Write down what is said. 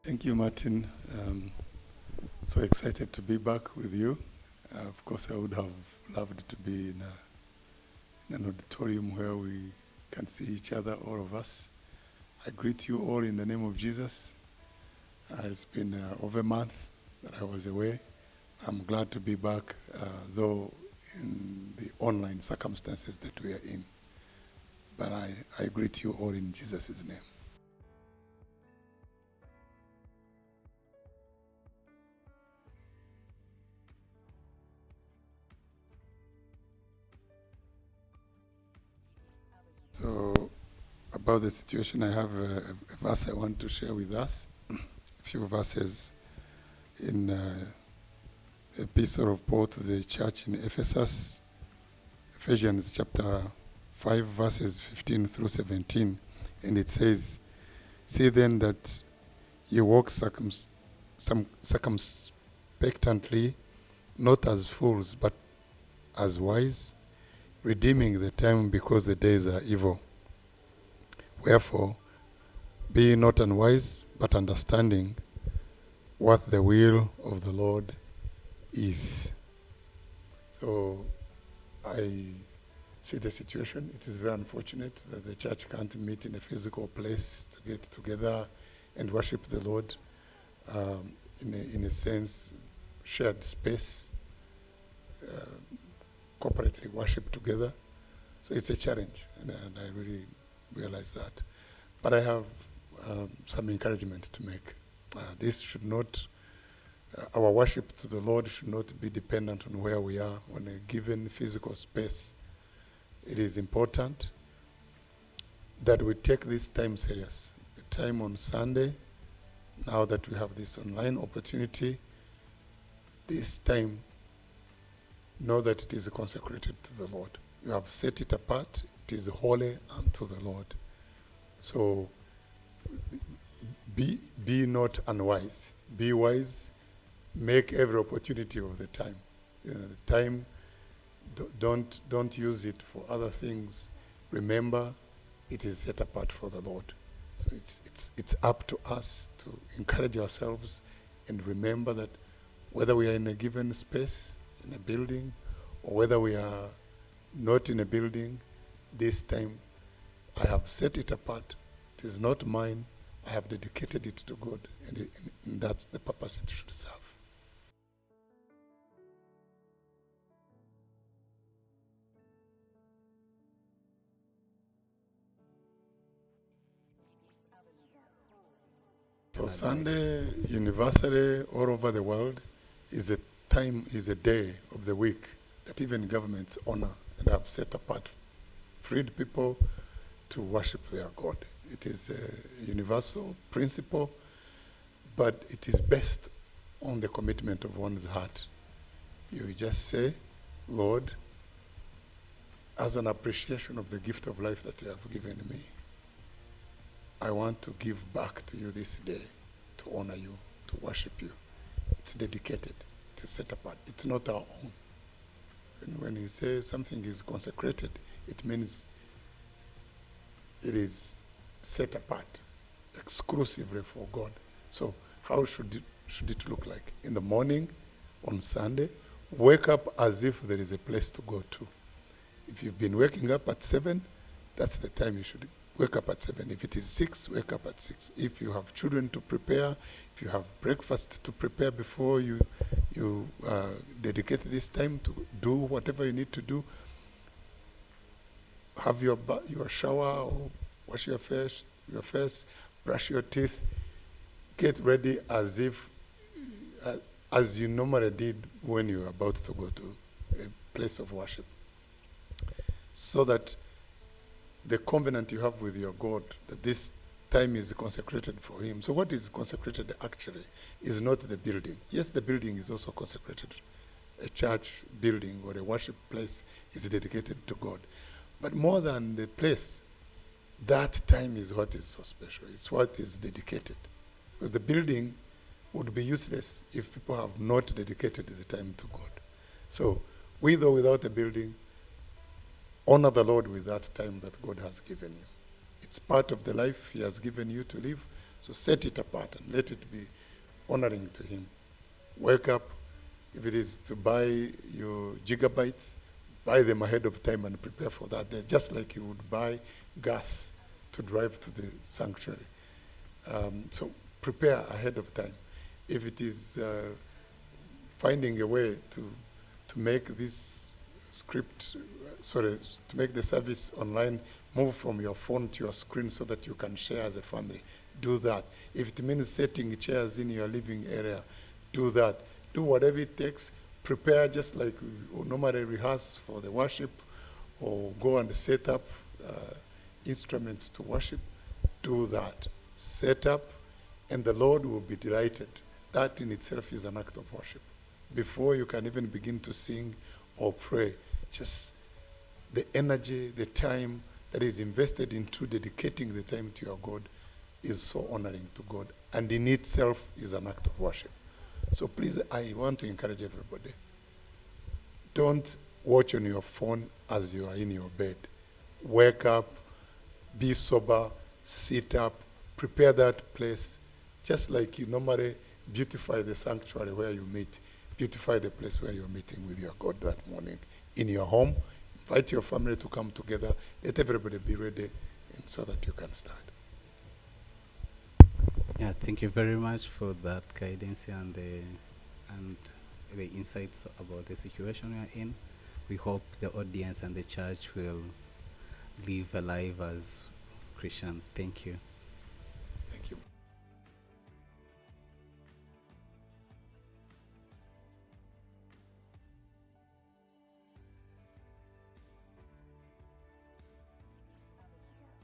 Thank you, Martin. So excited to be back with you. Of course, I would have loved to be in an auditorium where we can see each other, all of us. I greet you all in the name of Jesus. It's been over a month that I was away. I'm glad to be back, though in the online circumstances that we are in. But I greet you all in Jesus' name. So, about the situation, I have a verse I want to share with us. A few verses in the epistle of Paul to the church in Ephesus, Ephesians chapter 5, verses 15 through 17. And it says, "See then that you walk circumspectly, not as fools, but as wise, redeeming the time because the days are evil. Wherefore, be ye not unwise, but understanding what the will of the Lord is." So I see the situation. It is very unfortunate that the church can't meet in a physical place to get together and worship the Lord in a sense, shared space, corporately worship together. So it's a challenge, and I really realize that. But I have some encouragement to make. This should not, our worship to the Lord should not be dependent on where we are on a given physical space. It is important that we take this time serious. The time on Sunday, now that we have this online opportunity, this time, know that it is consecrated to the Lord. You have set it apart. It is holy unto the Lord. So be not unwise. Be wise. Make every opportunity of the time. The time, don't use it for other things. Remember, it is set apart for the Lord. So it's up to us to encourage ourselves and remember that whether we are in a given space, in a building, or whether we are not in a building, this time I have set it apart. It is not mine. I have dedicated it to God, and that's the purpose it should serve. So Sunday, universally, all over the world, is a day of the week that even governments honor and have set apart, freed people to worship their God. It is a universal principle, but it is based on the commitment of one's heart. You just say, Lord, as an appreciation of the gift of life that you have given me, I want to give back to you this day, to honor you, to worship you. It's dedicated. It is set apart. It's not our own. And when you say something is consecrated, it means it is set apart exclusively for God. So how should it look like? In the morning, on Sunday, wake up as if there is a place to go to. If you've been waking up at 7, that's the time you should wake up at 7. If it is 6, wake up at 6. If you have children to prepare, if you have breakfast to prepare before you dedicate this time to do whatever you need to do, have your shower or wash your face, brush your teeth, get ready as if as you normally did when you were about to go to a place of worship, so that the covenant you have with your God, that this time is consecrated for him. So what is consecrated actually is not the building. Yes, the building is also consecrated. A church building or a worship place is dedicated to God. But more than the place, that time is what is so special. It's what is dedicated. Because the building would be useless if people have not dedicated the time to God. So with or without a building, honor the Lord with that time that God has given you. It's part of the life he has given you to live. So set it apart and let it be honoring to him. Wake up. If it is to buy your gigabytes, buy them ahead of time and prepare for that. They're just like you would buy gas to drive to the sanctuary. So prepare ahead of time. If it is finding a way to make this to make the service online, move from your phone to your screen so that you can share as a family, do that. If it means setting chairs in your living area, do that. Do whatever it takes. Prepare just like we normally rehearse for the worship, or go and set up instruments to worship. Do that. Set up, and the Lord will be delighted. That in itself is an act of worship. Before you can even begin to sing or pray, just the energy, the time that is invested into dedicating the time to your God is so honoring to God, and in itself is an act of worship. So please, I want to encourage everybody. Don't watch on your phone as you are in your bed. Wake up, be sober, sit up, prepare that place, just like you normally beautify the sanctuary where you meet. Beautify the place where you're meeting with your God that morning. In your home, invite your family to come together. Let everybody be ready, and so that you can start. Yeah, thank you very much for that guidance and the insights about the situation we are in. We hope the audience and the church will live a life as Christians. Thank you.